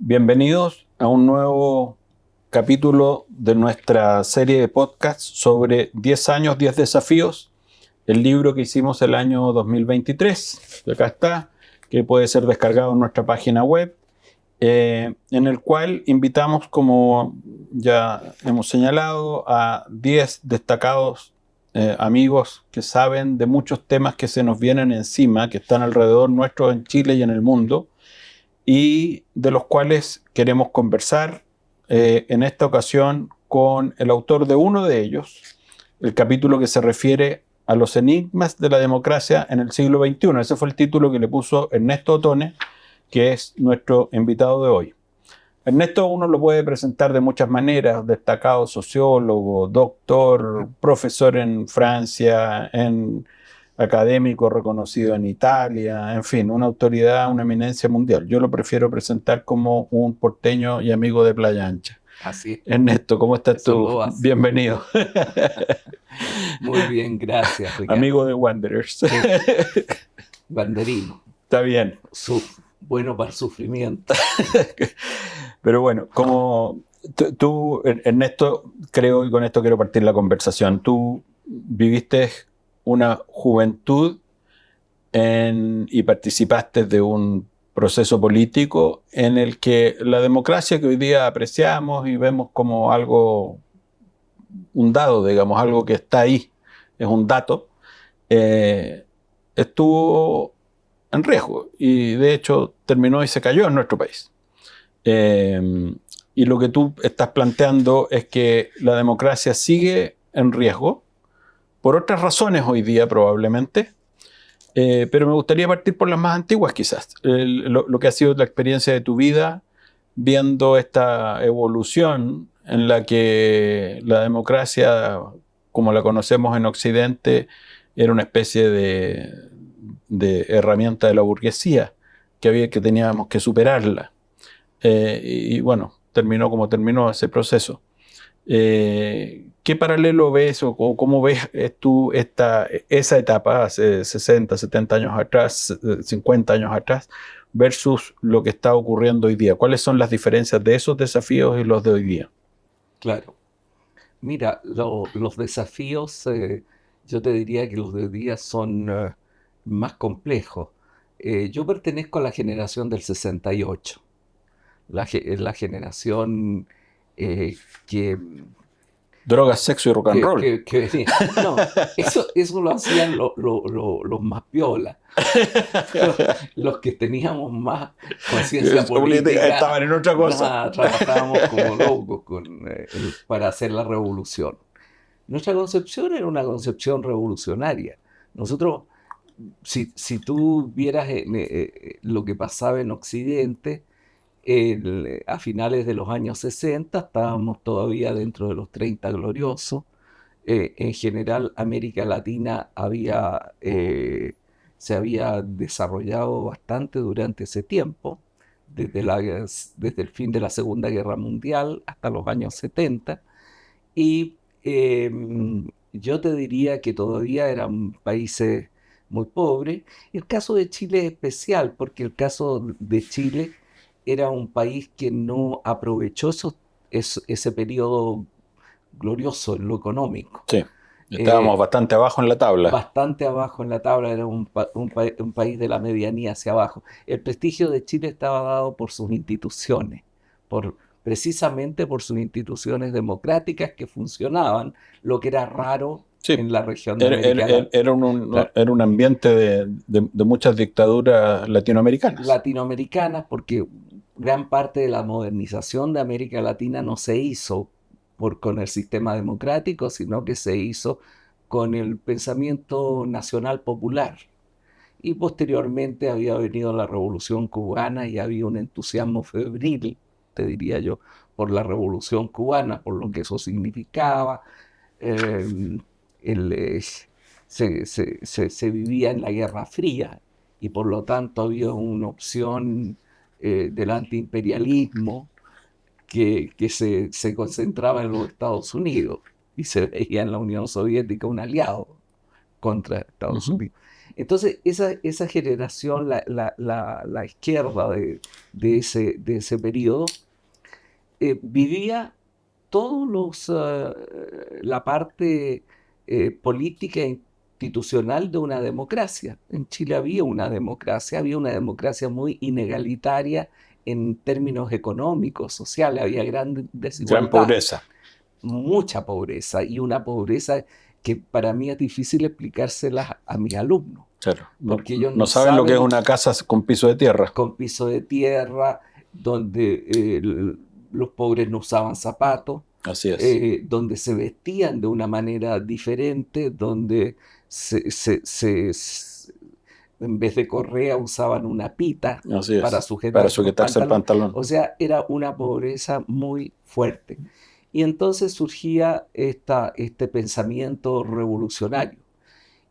Bienvenidos a un nuevo capítulo de nuestra serie de podcasts sobre 10 años, 10 desafíos, el libro que hicimos el año 2023, que acá está, que puede ser descargado en nuestra página web, en el cual invitamos, como ya hemos señalado, a 10 destacados amigos que saben de muchos temas que se nos vienen encima, que están alrededor nuestro en Chile y en el mundo, y de los cuales queremos conversar en esta ocasión con el autor de uno de ellos, el capítulo que se refiere a los enigmas de la democracia en el siglo XXI. Ese fue el título que le puso Ernesto Otone, que es nuestro invitado de hoy. Ernesto uno lo puede presentar de muchas maneras: destacado sociólogo, doctor, profesor en Francia, académico reconocido en Italia, en fin, una autoridad, una eminencia mundial. Yo lo prefiero presentar como un porteño y amigo de Playa Ancha. Así es. Ernesto, ¿cómo estás tú? Bienvenido. Muy bien, gracias, Ricardo. Amigo de Wanderers. Sí. Banderino. Está bien. Bueno para el sufrimiento. Pero bueno, como tú, Ernesto, creo, y con esto quiero partir la conversación, tú viviste una juventud y participaste de un proceso político en el que la democracia que hoy día apreciamos y vemos como algo, un dado, digamos, algo que está ahí, es un dato, estuvo en riesgo y de hecho terminó y se cayó en nuestro país. Y lo que tú estás planteando es que la democracia sigue en riesgo, por otras razones hoy día probablemente, pero me gustaría partir por las más antiguas quizás, lo que ha sido la experiencia de tu vida viendo esta evolución en la que la democracia, como la conocemos en Occidente, era una especie de herramienta de la burguesía que teníamos que superarla. Y bueno, terminó como terminó ese proceso. ¿Qué paralelo ves o cómo ves tú esa etapa hace 60, 70 años atrás, 50 años atrás, versus lo que está ocurriendo hoy día? ¿Cuáles son las diferencias de esos desafíos y los de hoy día? Claro. Mira, los desafíos, yo te diría que los de hoy día son más complejos. Yo pertenezco a la generación del 68, la generación que... Drogas, sexo y rock and roll. No, eso lo hacían los más piola. Los que teníamos más conciencia política estaban en otra cosa. Trabajábamos como locos para hacer la revolución. Nuestra concepción era una concepción revolucionaria. Nosotros, si tú vieras lo que pasaba en Occidente, a finales de los años 60 estábamos todavía dentro de los 30 gloriosos. En general, América Latina se había desarrollado bastante durante ese tiempo, desde el fin de la Segunda Guerra Mundial hasta los años 70, y yo te diría que todavía eran países muy pobres. El caso de Chile es especial, porque el caso de Chile era un país que no aprovechó ese periodo glorioso en lo económico. Sí, estábamos bastante abajo en la tabla. Bastante abajo en la tabla, era un país de la medianía hacia abajo. El prestigio de Chile estaba dado por sus instituciones, precisamente por sus instituciones democráticas que funcionaban, lo que era raro en la región de América Latina. Era un ambiente de muchas dictaduras latinoamericanas. Latinoamericanas, porque gran parte de la modernización de América Latina no se hizo con el sistema democrático, sino que se hizo con el pensamiento nacional popular. Y posteriormente había venido la Revolución Cubana y había un entusiasmo febril, te diría yo, por la Revolución Cubana, por lo que eso significaba. Se vivía en la Guerra Fría y por lo tanto había una opción del antiimperialismo que se concentraba en los Estados Unidos y se veía en la Unión Soviética un aliado contra Estados Unidos. Entonces, esa generación, la izquierda de ese periodo, vivía la parte política e institucional de una democracia. En Chile había una democracia muy inegalitaria en términos económicos, sociales, había gran desigualdad. Gran pobreza. Mucha pobreza, y una pobreza que para mí es difícil explicársela a mis alumnos. Claro. Porque ellos no saben lo que es una casa con piso de tierra. Con piso de tierra, donde los pobres no usaban zapatos. Así es. Donde se vestían de una manera diferente, donde en vez de correa usaban una pita para sujetarse el pantalón. O sea, era una pobreza muy fuerte. Y entonces surgía este pensamiento revolucionario.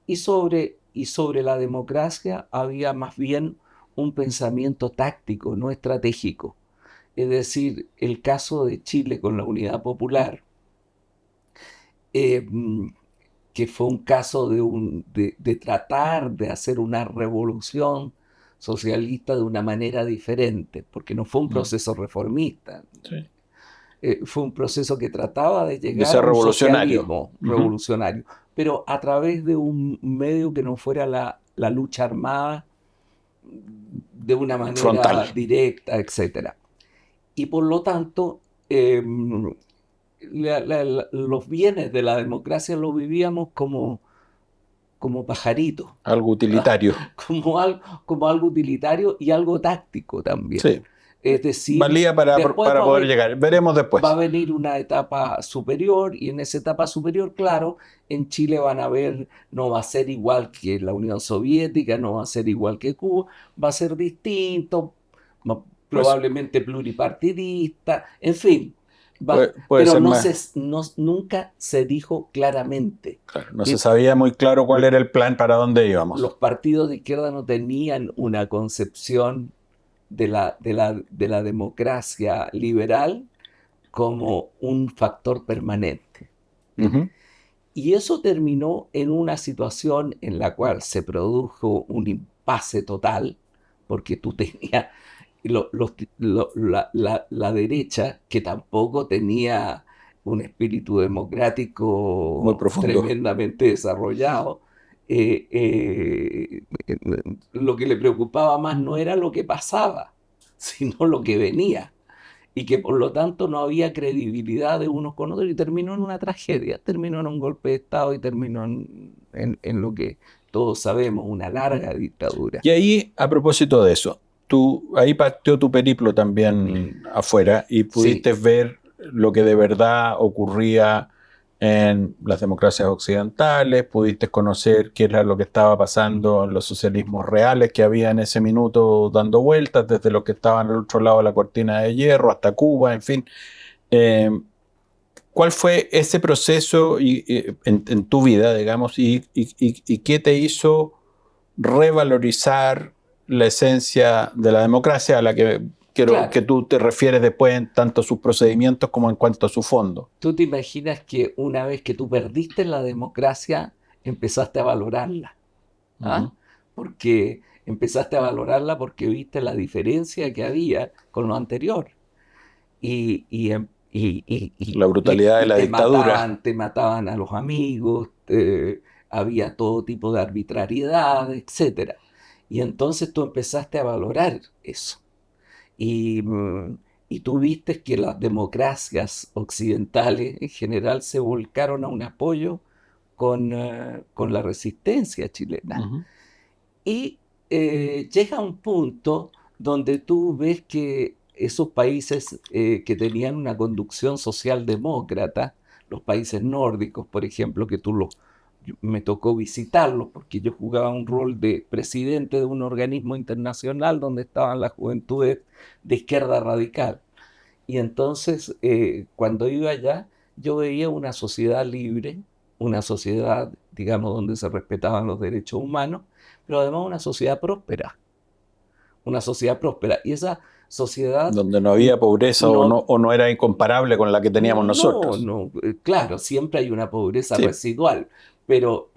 Y sobre la democracia había más bien un pensamiento táctico, no estratégico. Es decir, el caso de Chile con la Unidad Popular, que fue un caso de tratar de hacer una revolución socialista de una manera diferente, porque no fue un proceso reformista. Sí. Fue un proceso que trataba de llegar ser a un revolucionario. socialismo revolucionario, pero a través de un medio que no fuera la lucha armada de una manera frontal, directa, etc. Y por lo tanto, los bienes de la democracia los vivíamos como pajaritos. Algo utilitario. Como algo utilitario y algo táctico también. Sí. Es decir, valía para poder llegar. Veremos después. Va a venir una etapa superior, y en esa etapa superior, claro, en Chile no va a ser igual que la Unión Soviética, no va a ser igual que Cuba, va a ser distinto, probablemente pluripartidista, en fin. Pero nunca se dijo claramente. Claro, no se sabía muy claro cuál era el plan, para dónde íbamos. Los partidos de izquierda no tenían una concepción de la democracia liberal como un factor permanente. Y eso terminó en una situación en la cual se produjo un impasse total, porque tú tenías la derecha, que tampoco tenía un espíritu democrático muy profundo, tremendamente desarrollado. Lo que le preocupaba más no era lo que pasaba, sino lo que venía, y que por lo tanto no había credibilidad de unos con otros, y terminó en una tragedia, terminó en un golpe de Estado y terminó en lo que todos sabemos, una larga dictadura. Y ahí, a propósito de eso, ahí partió tu periplo también afuera, y pudiste ver lo que de verdad ocurría en las democracias occidentales, pudiste conocer qué era lo que estaba pasando en los socialismos reales que había en ese minuto dando vueltas, desde los que estaban al otro lado de la cortina de hierro hasta Cuba, en fin. ¿Cuál fue ese proceso en tu vida, digamos, y qué te hizo revalorizar la esencia de la democracia a la que quiero que tú te refieres después en tanto a sus procedimientos como en cuanto a su fondo? ¿Tú te imaginas que una vez que tú perdiste la democracia, empezaste a valorarla? Porque empezaste a valorarla porque viste la diferencia que había con lo anterior. Y la brutalidad de la dictadura. Te mataban a los amigos, había todo tipo de arbitrariedad, etc. Y entonces tú empezaste a valorar eso. Y tú viste que las democracias occidentales en general se volcaron a un apoyo con la resistencia chilena. Y llega un punto donde tú ves que esos países que tenían una conducción socialdemócrata, los países nórdicos, por ejemplo, que me tocó visitarlos porque yo jugaba un rol de presidente de un organismo internacional donde estaban las juventudes de izquierda radical. Y entonces, cuando iba allá, yo veía una sociedad libre, una sociedad, digamos, donde se respetaban los derechos humanos, pero además una sociedad próspera. Una sociedad próspera. Y esa sociedad... donde no había pobreza o no era incomparable con la que teníamos nosotros. Claro, siempre hay una pobreza residual, pero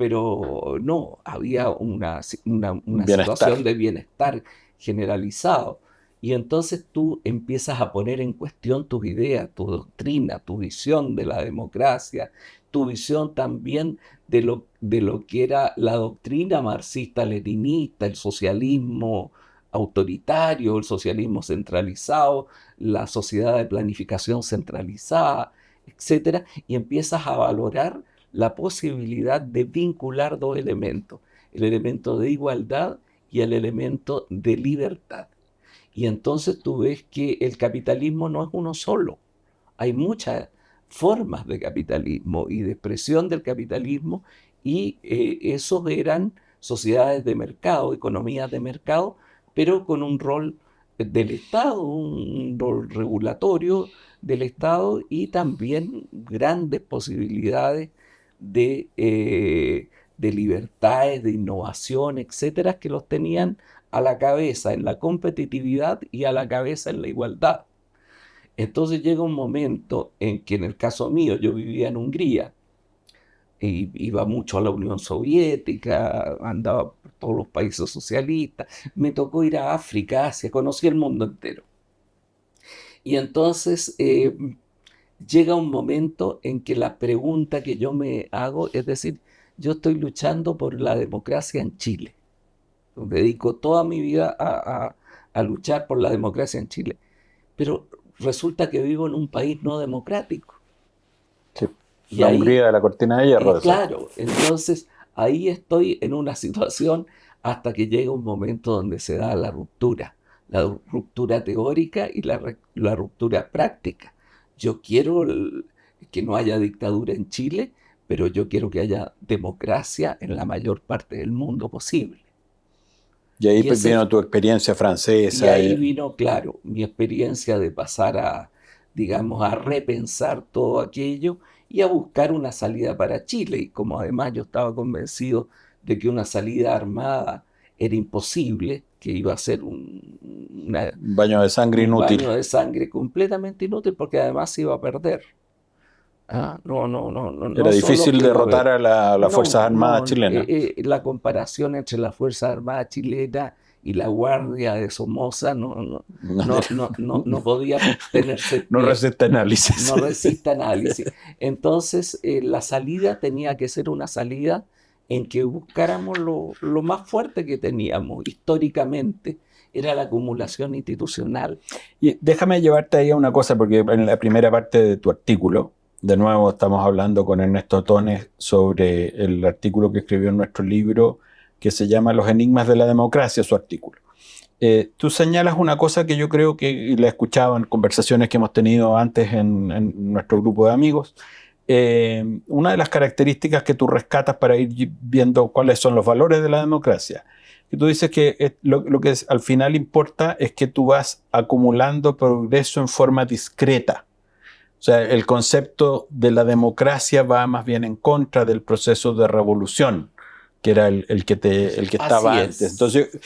no, había una Bienestar. situación de bienestar generalizado. Y entonces tú empiezas a poner en cuestión tus ideas, tu doctrina, tu visión de la democracia, tu visión también de lo que era la doctrina marxista-leninista, el socialismo autoritario, el socialismo centralizado, la sociedad de planificación centralizada, etcétera, y empiezas a valorar la posibilidad de vincular dos elementos, el elemento de igualdad y el elemento de libertad. Y entonces tú ves que el capitalismo no es uno solo, hay muchas formas de capitalismo y de expresión del capitalismo, y esos eran sociedades de mercado, economías de mercado, pero con un rol del Estado, un rol regulatorio del Estado, y también grandes posibilidades de libertades, de innovación, etcétera, que los tenían a la cabeza en la competitividad y a la cabeza en la igualdad. Entonces llega un momento en que, en el caso mío, yo vivía en Hungría, y iba mucho a la Unión Soviética, andaba por todos los países socialistas, me tocó ir a África, Asia, conocí el mundo entero. Y entonces llega un momento en que la pregunta que yo me hago es decir, yo estoy luchando por la democracia en Chile. Dedico toda mi vida a luchar por la democracia en Chile. Pero resulta que vivo en un país no democrático. Sí. Y La ahí, Hungría de la cortina de hierro. claro, entonces ahí estoy en una situación hasta que llega un momento donde se da la ruptura teórica y la ruptura práctica. Yo quiero que no haya dictadura en Chile, pero yo quiero que haya democracia en la mayor parte del mundo posible. Y ahí Y ese vino tu experiencia Y francesa. ahí vino, claro, mi experiencia de pasar a, digamos, a repensar todo aquello y a buscar una salida para Chile. Y como además yo estaba convencido de que una salida armada era imposible, que iba a ser Un baño de sangre un inútil. baño de sangre completamente inútil, porque además se iba a perder. Era No solo difícil que iba a derrotar haber. a las Fuerzas Armadas chilenas. La comparación entre la Fuerza Armada chilena y la Guardia de Somoza No, no podía tenerse no pie, resiste análisis. no resiste análisis. Entonces, la salida tenía que ser una salida en que buscáramos lo más fuerte que teníamos históricamente, era la acumulación institucional. Y déjame llevarte ahí a una cosa, porque en la primera parte de tu artículo, de nuevo estamos hablando con Ernesto Tones sobre el artículo que escribió en nuestro libro que se llama Los enigmas de la democracia, su artículo. Tú señalas una cosa que yo creo que y la he escuchado en conversaciones que hemos tenido antes en nuestro grupo de amigos. Una de las características que tú rescatas para ir viendo cuáles son los valores de la democracia, que tú dices que lo que al final importa es que tú vas acumulando progreso en forma discreta. O sea, el concepto de la democracia va más bien en contra del proceso de revolución, que era el que estaba Así antes. es. Entonces,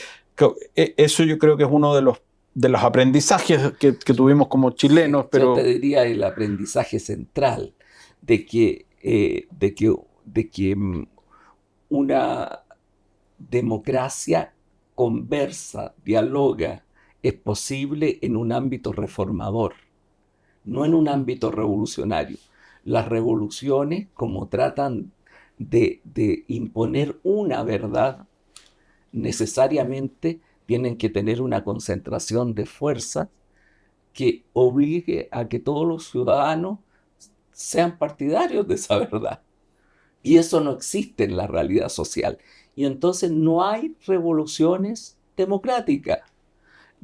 eso yo creo que es uno de los aprendizajes que tuvimos como chilenos, Yo te pero diría el aprendizaje central de que una democracia conversa, dialoga, es posible en un ámbito reformador, no en un ámbito revolucionario. Las revoluciones, como tratan de imponer una verdad, necesariamente tienen que tener una concentración de fuerzas que obligue a que todos los ciudadanos sean partidarios de esa verdad. Y eso no existe en la realidad social. Y entonces no hay revoluciones democráticas.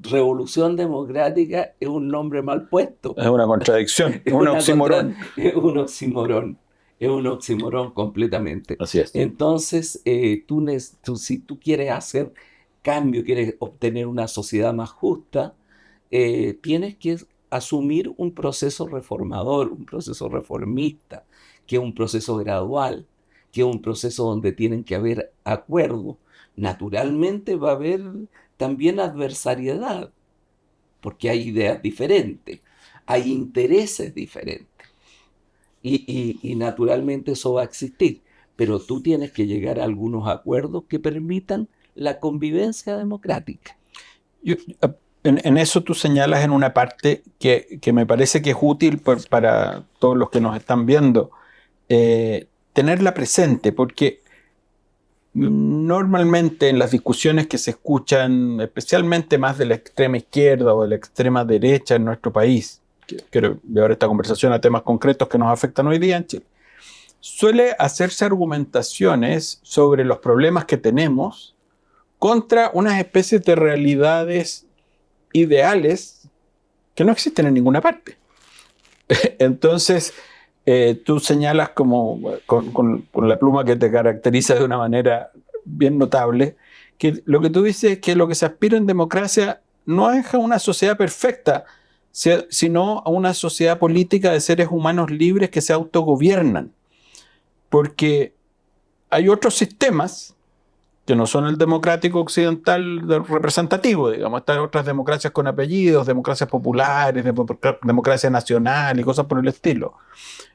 Revolución democrática es un nombre mal puesto. es una contradicción, es un oxímoron. Es un oxímoron. Es un oxímoron completamente. Así es. Entonces, si tú quieres hacer cambio, quieres obtener una sociedad más justa, tienes que asumir un proceso reformador, un proceso reformista, que es un proceso gradual, que es un proceso donde tienen que haber acuerdos. Naturalmente va a haber también adversariedad, porque hay ideas diferentes, hay intereses diferentes, y naturalmente eso va a existir. pero tú tienes que llegar a algunos acuerdos que permitan la convivencia democrática. En eso tú señalas en una parte que me parece que es útil para todos los que nos están viendo, tenerla presente, porque normalmente en las discusiones que se escuchan, especialmente más de la extrema izquierda o de la extrema derecha en nuestro país, quiero llevar esta conversación a temas concretos que nos afectan hoy día en Chile, suele hacerse argumentaciones sobre los problemas que tenemos contra unas especies de realidades ideales que no existen en ninguna parte. Entonces, tú señalas como con la pluma que te caracteriza de una manera bien notable, que lo que tú dices es que lo que se aspira en democracia no es a una sociedad perfecta, sino a una sociedad política de seres humanos libres que se autogobiernan. Porque hay otros sistemas que no son el democrático occidental representativo, digamos, están otras democracias con apellidos, democracias populares, democracia nacional y cosas por el estilo.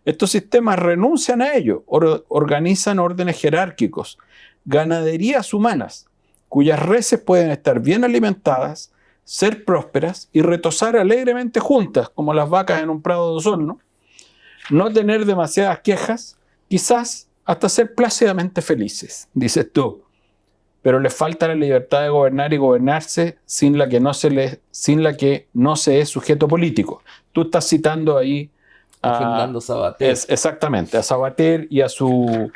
Estos sistemas renuncian a ello, organizan órdenes jerárquicos, ganaderías humanas, cuyas reses pueden estar bien alimentadas, ser prósperas y retozar alegremente juntas, como las vacas en un prado de osorno, no tener demasiadas quejas, quizás hasta ser plácidamente felices, dices tú. Pero les falta la libertad de gobernar y gobernarse sin la que no se es sujeto político. Tú estás citando ahí a Fernando Savater. Exactamente, a Savater y a su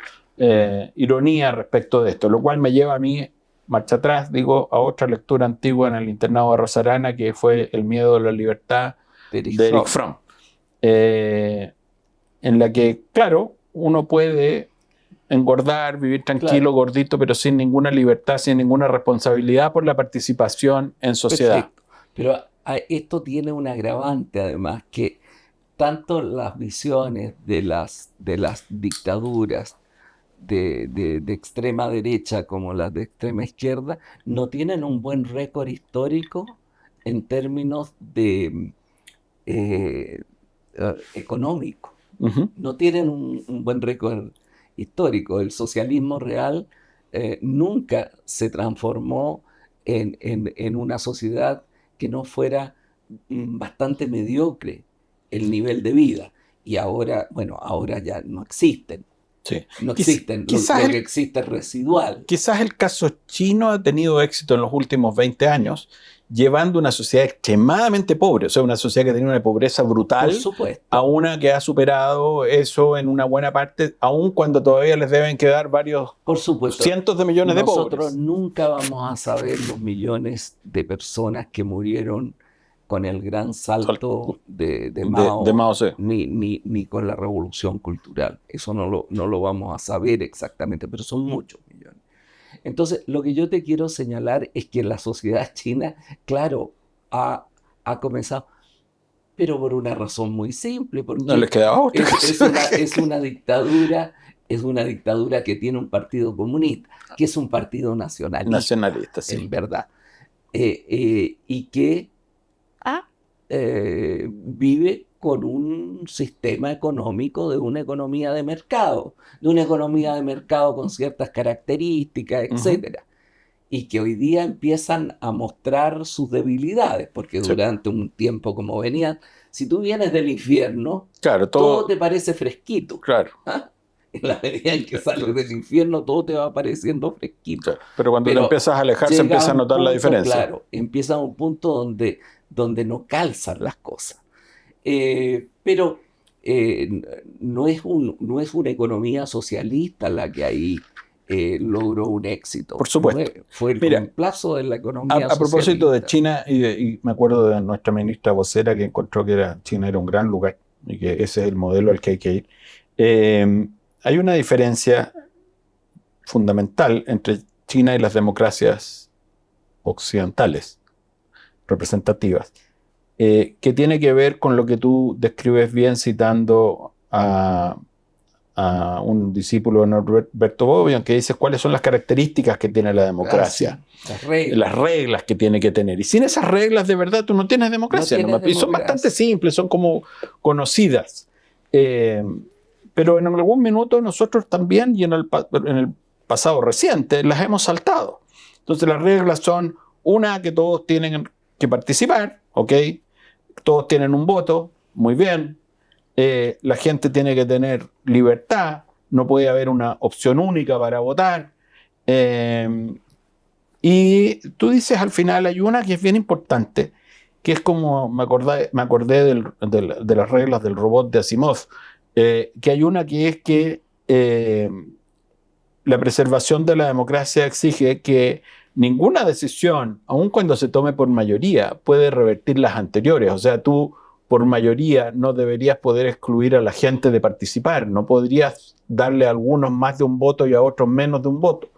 ironía respecto de esto, lo cual me lleva a mí, marcha atrás, digo, a otra lectura antigua en el internado de Rosarana, que fue El miedo a la libertad de Erich Fromm. En la que, claro, uno puede engordar, vivir tranquilo, claro, gordito, pero sin ninguna libertad, sin ninguna responsabilidad por la participación en sociedad. Perfecto. Pero esto tiene un agravante, además, que tanto las visiones de las dictaduras de extrema derecha como las de extrema izquierda no tienen un buen récord histórico en términos de económico. Uh-huh. No tienen un buen récord histórico. El socialismo real nunca se transformó en una sociedad que no fuera bastante mediocre el nivel de vida. Y ahora, bueno, ahora ya no existen. Sí. No existen. Lo que existe es residual. Quizás el caso chino ha tenido éxito en los últimos 20 años, llevando una sociedad extremadamente pobre, o sea, una sociedad que tenía una pobreza brutal, a una que ha superado eso en una buena parte, aun cuando todavía les deben quedar varios cientos de millones de pobres. Nosotros nunca vamos a saber los millones de personas que murieron con el gran salto de Mao sí. ni con la revolución cultural. Eso no lo vamos a saber exactamente, pero son muchos millones. Entonces, lo que yo te quiero señalar es que la sociedad china, claro, ha comenzado, pero por una razón muy simple, porque no les quedaba otra. Es una dictadura que tiene un partido comunista, que es un partido nacionalista, sí. En verdad, y que vive con un sistema económico de una economía de mercado con ciertas características, etcétera, y que hoy día empiezan a mostrar sus debilidades, porque durante un tiempo como venían, si tú vienes del infierno, claro, todo te parece fresquito. Claro. En la medida en que sales del infierno, todo te va pareciendo fresquito. Claro. Pero cuando te empiezas a alejar, se empieza a notar la diferencia. Claro, empieza un punto donde no calzan las cosas. Pero no es una economía socialista la que ahí logró un éxito. Por supuesto. Fue el reemplazo de la economía socialista. A propósito de China, y me acuerdo de nuestra ministra vocera que encontró que China era un gran lugar y que ese es el modelo al que hay que ir. Hay una diferencia fundamental entre China y las democracias occidentales representativas, que tiene que ver con lo que tú describes bien citando a un discípulo de Norberto Bobbio, que dice cuáles son las características que tiene la democracia, las reglas que tiene que tener. Y sin esas reglas, de verdad, tú no tienes democracia. Y son bastante simples, son como conocidas. pero en algún minuto nosotros también, y en el pasado reciente, las hemos saltado. Entonces las reglas son, una, que todos tienen que participar, ¿ok? Todos tienen un voto, muy bien. La gente tiene que tener libertad, no puede haber una opción única para votar. Y tú dices al final, hay una que es bien importante, que es como, me acordé de las reglas del robot de Asimov, que hay una que es que la preservación de la democracia exige que ninguna decisión, aun cuando se tome por mayoría, puede revertir las anteriores. O sea, tú por mayoría no deberías poder excluir a la gente de participar, no podrías darle a algunos más de un voto y a otros menos de un voto.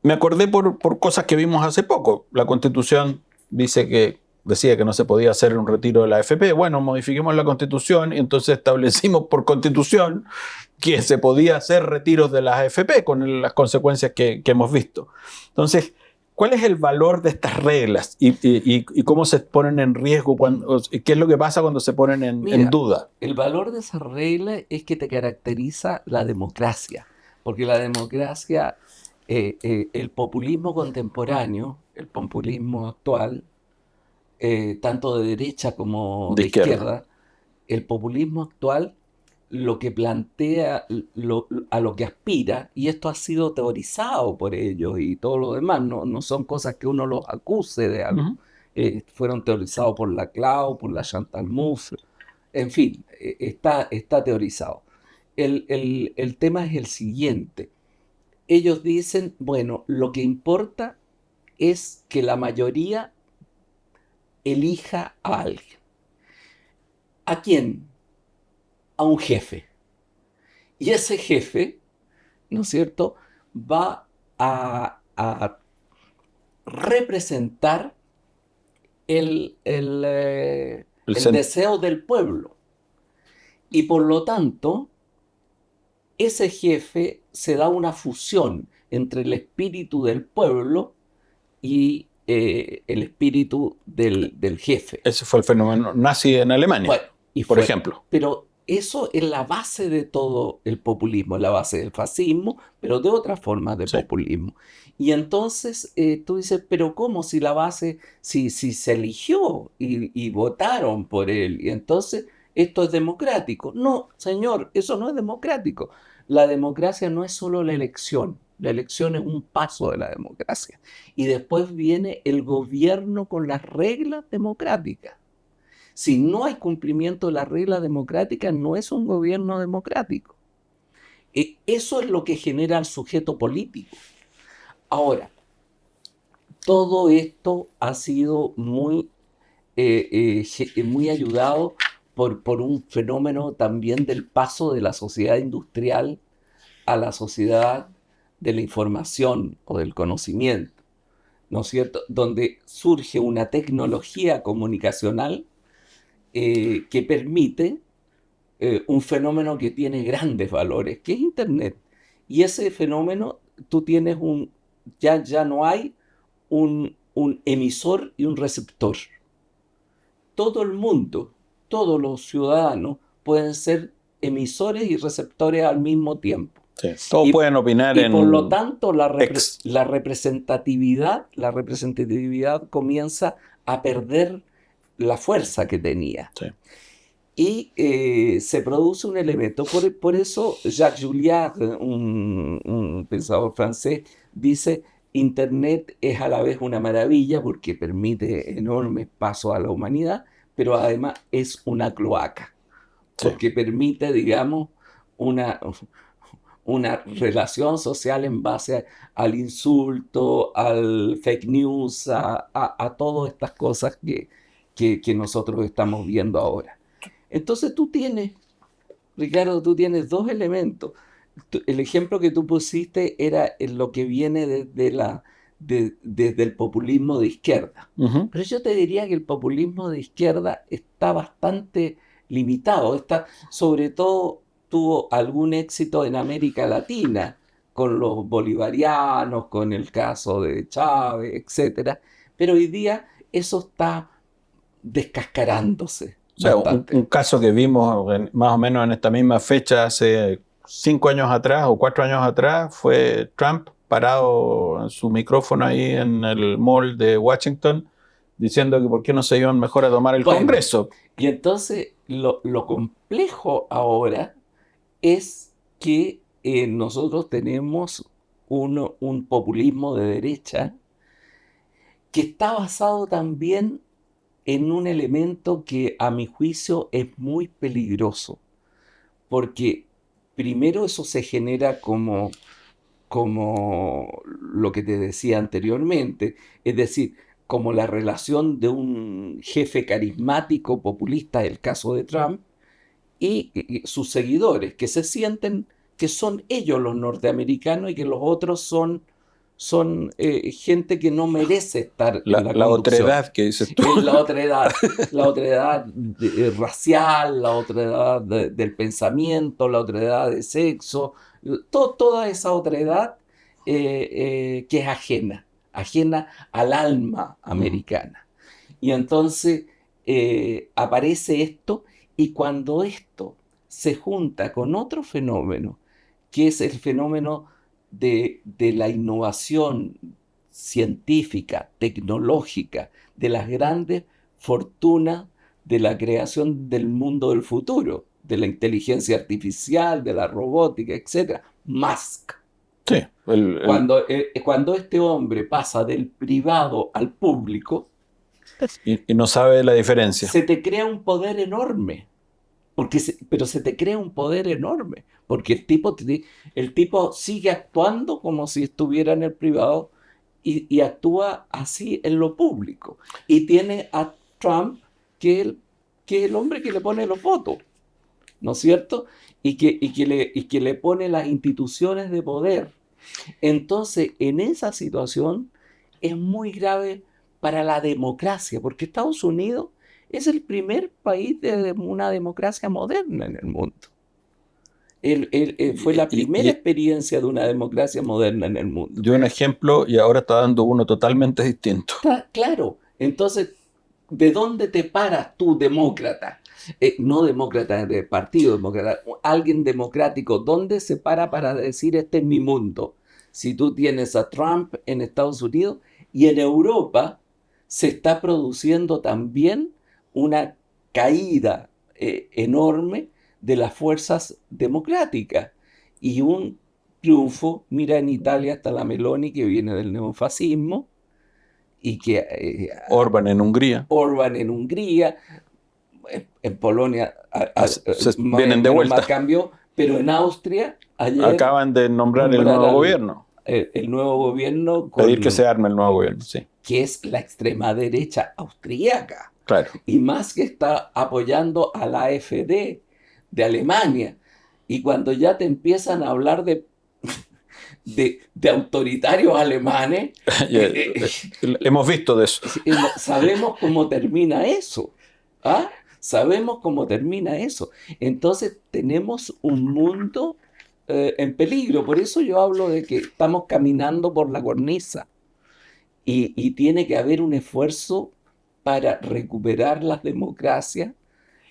Me acordé por cosas que vimos hace poco. La Constitución decía que no se podía hacer un retiro de la AFP. Bueno, modifiquemos la Constitución y entonces establecimos por Constitución que se podía hacer retiros de las AFP con las consecuencias que hemos visto. Entonces, ¿cuál es el valor de estas reglas y cómo se ponen en riesgo? ¿Qué es lo que pasa cuando se ponen en duda? El valor de esa regla es que te caracteriza la democracia, porque la democracia, el populismo contemporáneo, el populismo actual, tanto de derecha como de izquierda, el populismo actual lo que plantea, a lo que aspira, y esto ha sido teorizado por ellos y todo lo demás, no son cosas que uno los acuse de algo. Fueron teorizados por Laclau, por la Chantal Mouffe, en fin, está teorizado. El tema es el siguiente. Ellos dicen, bueno, lo que importa es que la mayoría elija a alguien. ¿A quién? A un jefe. Y ese jefe, ¿no es cierto?, va a representar el deseo del pueblo. Y por lo tanto, ese jefe se da una fusión entre el espíritu del pueblo y el espíritu del jefe. Ese fue el fenómeno nazi en Alemania, bueno, por ejemplo. Pero eso es la base de todo el populismo, es la base del fascismo, pero de otras formas de populismo. Y entonces tú dices, pero ¿cómo si la base, si se eligió y votaron por él? Y entonces esto es democrático. No, señor, eso no es democrático. La democracia no es solo la elección. La elección es un paso de la democracia. Y después viene el gobierno con las reglas democráticas. Si no hay cumplimiento de las reglas democráticas, no es un gobierno democrático. Eso es lo que genera el sujeto político. Ahora, todo esto ha sido muy ayudado por un fenómeno también del paso de la sociedad industrial a la sociedad de la información o del conocimiento, ¿no es cierto? Donde surge una tecnología comunicacional que permite un fenómeno que tiene grandes valores, que es Internet. Y ese fenómeno, tú tienes ya no hay un emisor y un receptor. Todo el mundo, todos los ciudadanos pueden ser emisores y receptores al mismo tiempo. Sí, todos pueden opinar y por lo tanto la representatividad comienza a perder la fuerza que tenía. Sí. Y se produce un elemento. Por eso Jacques Julliard, un pensador francés, dice: Internet es a la vez una maravilla porque permite enormes pasos a la humanidad, pero además es una cloaca, porque permite, digamos, una relación social en base al insulto, al fake news, a todas estas cosas que nosotros estamos viendo ahora. Entonces Ricardo, tú tienes dos elementos. El ejemplo que tú pusiste era lo que viene desde el populismo de izquierda. Uh-huh. Pero yo te diría que el populismo de izquierda está bastante limitado. Sobre todo tuvo algún éxito en América Latina, con los bolivarianos, con el caso de Chávez, etc. Pero hoy día eso está descascarándose. O sea, bastante. un caso que vimos más o menos en esta misma fecha, hace 5 años atrás o 4 años atrás, fue Trump parado en su micrófono ahí en el mall de Washington, diciendo que por qué no se iban mejor a tomar el Bueno, Congreso. y entonces lo complejo ahora es que nosotros tenemos un populismo de derecha que está basado también en un elemento que a mi juicio es muy peligroso, porque primero eso se genera como lo que te decía anteriormente, es decir, como la relación de un jefe carismático populista, el caso de Trump, y sus seguidores, que se sienten que son ellos los norteamericanos y que los otros son gente que no merece estar en la La conducción. otredad que dices tú. Es la otredad racial, la otredad del pensamiento, la otredad de sexo, toda esa otredad que es ajena al alma americana. Y entonces aparece esto, y cuando esto se junta con otro fenómeno, que es el fenómeno de la innovación científica, tecnológica, de las grandes fortunas de la creación del mundo del futuro, de la inteligencia artificial, de la robótica, etc. Musk. Sí, Cuando este hombre pasa del privado al público, y no sabe la diferencia. se te crea un poder enorme. Pero se te crea un poder enorme, porque el tipo sigue actuando como si estuviera en el privado y actúa así en lo público. Y tiene a Trump, que es el hombre que le pone los votos, ¿no es cierto? Y que le pone las instituciones de poder. Entonces, en esa situación es muy grave para la democracia, porque Estados Unidos es el primer país de una democracia moderna en el mundo. Fue la primera experiencia de una democracia moderna en el mundo. Dio un ejemplo y ahora está dando uno totalmente distinto. Claro, entonces, ¿de dónde te paras tú, demócrata? No demócrata de partido demócrata, alguien democrático, ¿dónde se para decir este es mi mundo? Si tú tienes a Trump en Estados Unidos y en Europa se está produciendo también una caída enorme de las fuerzas democráticas y un triunfo. Mira, en Italia está la Meloni, que viene del neofascismo, y que Orbán en Hungría. Orbán en Hungría, en Polonia Vienen de menos vuelta. mal cambió, pero en Austria ayer Acaban de nombrar el nuevo gobierno. El nuevo gobierno Pedir que se arme el nuevo gobierno, sí. Que es la extrema derecha austríaca. Claro. Y más que está apoyando a la AfD de Alemania. Y cuando ya te empiezan a hablar de autoritarios alemanes, hemos visto de eso. Sabemos cómo termina eso. ¿Ah? Sabemos cómo termina eso. Entonces tenemos un mundo en peligro. Por eso yo hablo de que estamos caminando por la cornisa. Y tiene que haber un esfuerzo para recuperar las democracias.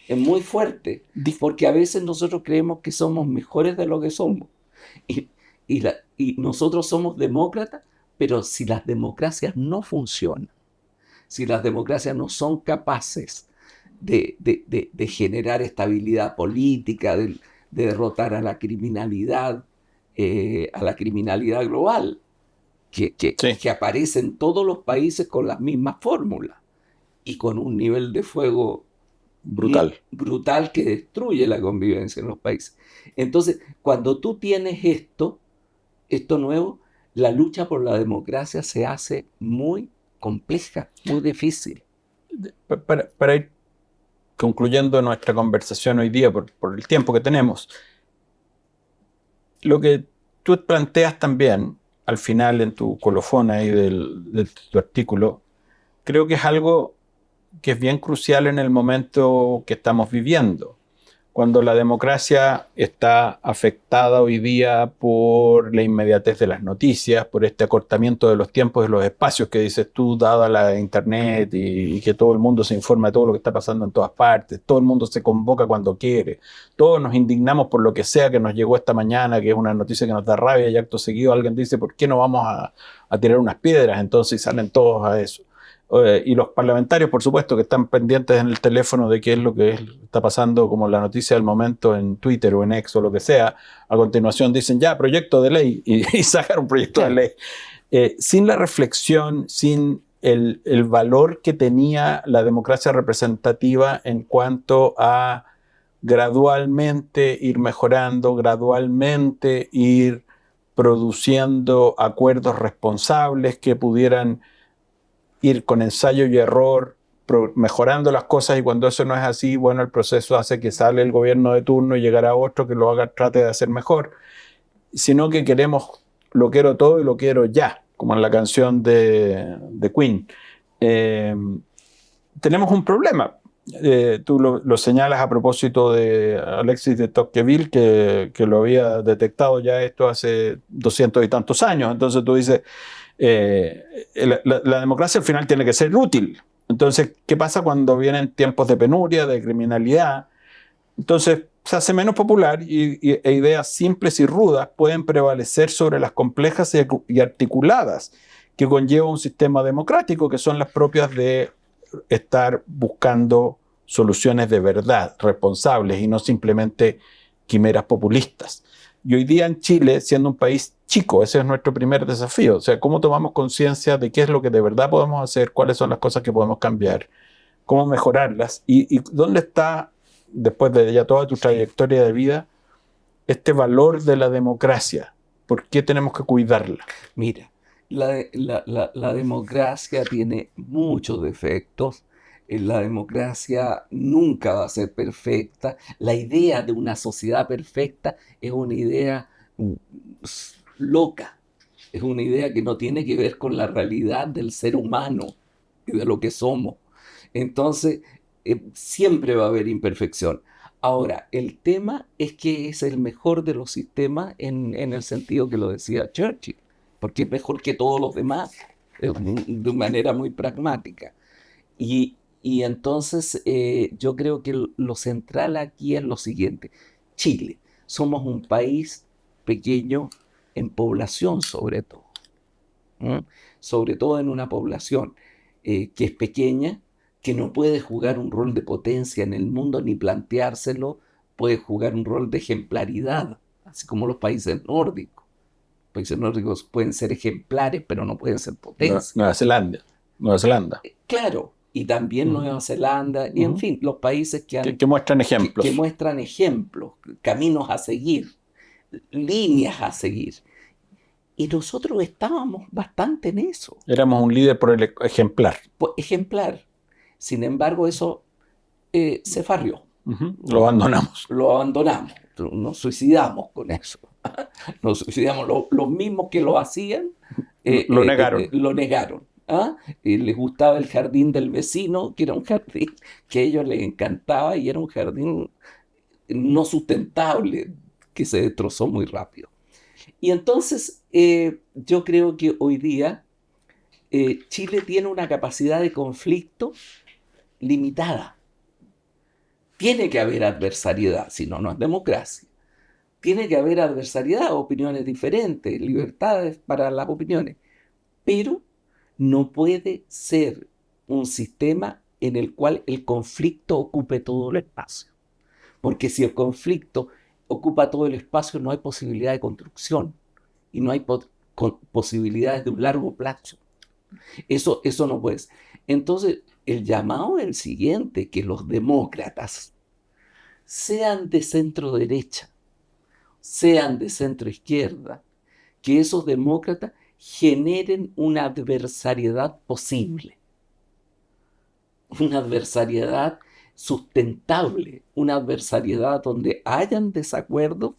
Es muy fuerte, porque a veces nosotros creemos que somos mejores de lo que somos. Y nosotros somos demócratas, pero si las democracias no funcionan, si las democracias no son capaces de generar estabilidad política, de derrotar a la criminalidad global, que aparece en todos los países con las mismas fórmulas y con un nivel de fuego brutal que destruye la convivencia en los países. Entonces, cuando tú tienes esto nuevo, la lucha por la democracia se hace muy compleja, muy difícil. Para ir concluyendo nuestra conversación hoy día, por el tiempo que tenemos, lo que tú planteas también al final en tu colofón ahí de tu artículo, creo que es algo que es bien crucial en el momento que estamos viviendo. cuando la democracia está afectada hoy día por la inmediatez de las noticias, por este acortamiento de los tiempos y los espacios que dices tú, dada la internet y que todo el mundo se informa de todo lo que está pasando en todas partes, todo el mundo se convoca cuando quiere, todos nos indignamos por lo que sea que nos llegó esta mañana, que es una noticia que nos da rabia, y acto seguido alguien dice, ¿por qué no vamos a tirar unas piedras? Entonces salen todos a eso. Y los parlamentarios, por supuesto, que están pendientes en el teléfono de qué es lo que está pasando, como la noticia del momento en Twitter o en X o lo que sea, a continuación dicen, ya, proyecto de ley, y sacan un proyecto de ley. Sin la reflexión, sin el valor que tenía la democracia representativa en cuanto a gradualmente ir mejorando, gradualmente ir produciendo acuerdos responsables que pudieran ir con ensayo y error, mejorando las cosas, y cuando eso no es así, bueno, el proceso hace que sale el gobierno de turno y llegará otro que lo haga, trate de hacer mejor, sino que queremos, lo quiero todo y lo quiero ya, como en la canción de Queen. Tenemos un problema. Tú lo señalas a propósito de Alexis de Tocqueville, que lo había detectado ya esto hace 200 y tantos años. Entonces tú dices, la democracia al final tiene que ser útil. Entonces, ¿qué pasa cuando vienen tiempos de penuria, de criminalidad? Entonces se hace menos popular e ideas simples y rudas pueden prevalecer sobre las complejas y articuladas que conlleva un sistema democrático, que son las propias de estar buscando soluciones de verdad, responsables, y no simplemente quimeras populistas. Y hoy día en Chile, siendo un país chico, ese es nuestro primer desafío. O sea, ¿cómo tomamos conciencia de qué es lo que de verdad podemos hacer? ¿Cuáles son las cosas que podemos cambiar? ¿Cómo mejorarlas? ¿Y dónde está, después de ya toda tu trayectoria de vida, este valor de la democracia? ¿Por qué tenemos que cuidarla? Mira, la democracia tiene muchos defectos. La democracia nunca va a ser perfecta. La idea de una sociedad perfecta es una idea loca. Es una idea que no tiene que ver con la realidad del ser humano y de lo que somos. Entonces, siempre va a haber imperfección. Ahora, el tema es que es el mejor de los sistemas en el sentido que lo decía Churchill, porque es mejor que todos los demás, de manera muy pragmática. Y entonces yo creo que lo central aquí es lo siguiente. Chile, somos un país pequeño en población sobre todo. Sobre todo en una población que es pequeña, que no puede jugar un rol de potencia en el mundo ni planteárselo, puede jugar un rol de ejemplaridad, así como los países nórdicos. Los países nórdicos pueden ser ejemplares, pero no pueden ser potencia. Nueva Zelanda. Claro, y también Nueva Zelanda, y en fin, los países que muestran ejemplos. Que muestran ejemplos, caminos a seguir, líneas a seguir. Y nosotros estábamos bastante en eso. Éramos un líder por el ejemplar. Ejemplar. Sin embargo, eso se farrió. Lo abandonamos. Lo abandonamos. Nos suicidamos con eso. Nos suicidamos. Los mismos que lo hacían lo negaron. Lo negaron. Les gustaba el jardín del vecino, que era un jardín que a ellos les encantaba y era un jardín no sustentable, que se destrozó muy rápido. Y entonces yo creo que hoy día Chile tiene una capacidad de conflicto limitada. Tiene que haber adversariedad, si no, no es democracia. Tiene que haber adversariedad, opiniones diferentes, libertades para las opiniones. Pero no puede ser un sistema en el cual el conflicto ocupe todo el espacio. Porque si el conflicto ocupa todo el espacio, no hay posibilidad de construcción y no hay posibilidades de un largo plazo. Eso no puede ser. Entonces, el llamado es el siguiente, que los demócratas, sean de centro derecha, sean de centro izquierda, que esos demócratas generen una adversariedad posible, una adversariedad sustentable, una adversariedad donde hayan desacuerdos,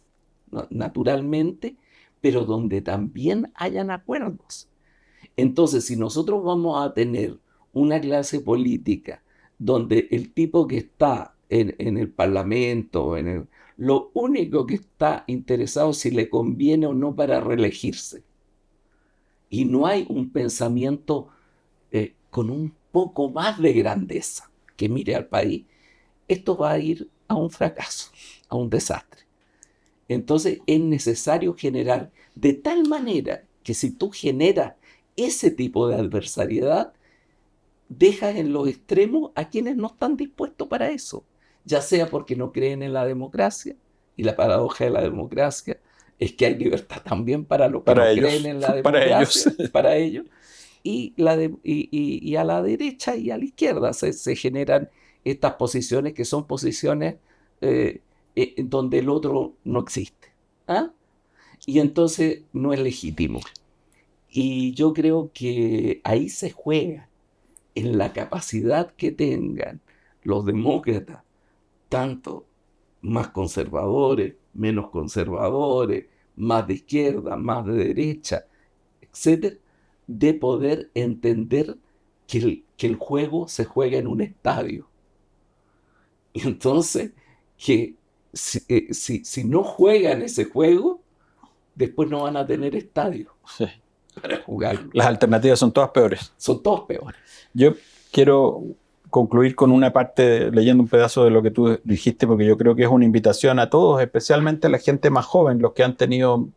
naturalmente, pero donde también hayan acuerdos. Entonces, si nosotros vamos a tener una clase política donde el tipo que está en el Parlamento, lo único que está interesado es si le conviene o no para reelegirse. Y no hay un pensamiento con un poco más de grandeza que mire al país. Esto va a ir a un fracaso, a un desastre. Entonces es necesario generar de tal manera que si tú generas ese tipo de adversariedad, dejas en los extremos a quienes no están dispuestos para eso, ya sea porque no creen en la democracia, y la paradoja de la democracia es que hay libertad también para los que no creen en la democracia, para ellos, y a la derecha y a la izquierda se generan estas posiciones que son posiciones donde el otro no existe. ¿Ah? Y entonces no es legítimo. Y yo creo que ahí se juega en la capacidad que tengan los demócratas, tanto más conservadores, menos conservadores, más de izquierda, más de derecha, etcétera, de poder entender que el juego se juega en un estadio. Y entonces, que si no juegan ese juego, después no van a tener estadio para jugarlo. Las alternativas son todas peores. Son todos peores. Yo quiero concluir con una parte, leyendo un pedazo de lo que tú dijiste, porque yo creo que es una invitación a todos, especialmente a la gente más joven, los que han tenido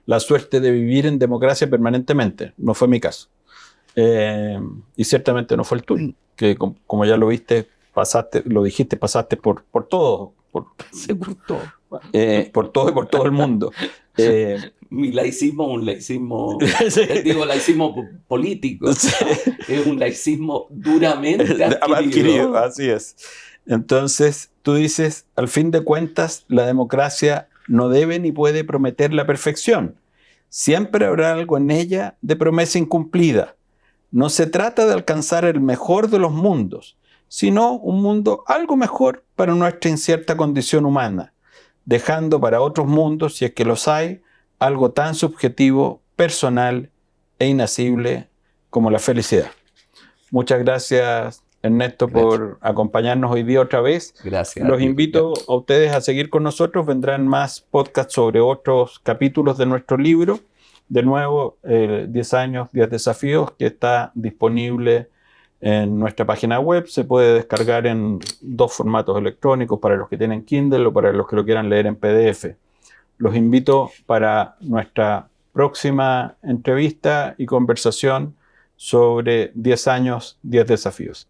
la suerte de vivir en democracia permanentemente. No fue mi caso. Y ciertamente no fue el tuyo, que como ya lo viste, lo dijiste, pasaste por todo. Por todo y por todo el mundo. Mi laicismo es un laicismo, sí. Digo laicismo político, sí. Es un laicismo duramente adquirido. Así es. Entonces, tú dices, al fin de cuentas, la democracia no debe ni puede prometer la perfección. Siempre habrá algo en ella de promesa incumplida. No se trata de alcanzar el mejor de los mundos, sino un mundo algo mejor para nuestra incierta condición humana, dejando para otros mundos, si es que los hay, algo tan subjetivo, personal e inacible como la felicidad. Muchas gracias, Ernesto, por acompañarnos hoy día otra vez. Gracias. Los invito a ustedes a seguir con nosotros. Vendrán más podcasts sobre otros capítulos de nuestro libro. De nuevo, 10 años, 10 desafíos, que está disponible en nuestra página web. Se puede descargar en 2 formatos electrónicos para los que tienen Kindle o para los que lo quieran leer en PDF. Los invito para nuestra próxima entrevista y conversación sobre 10 años, 10 desafíos.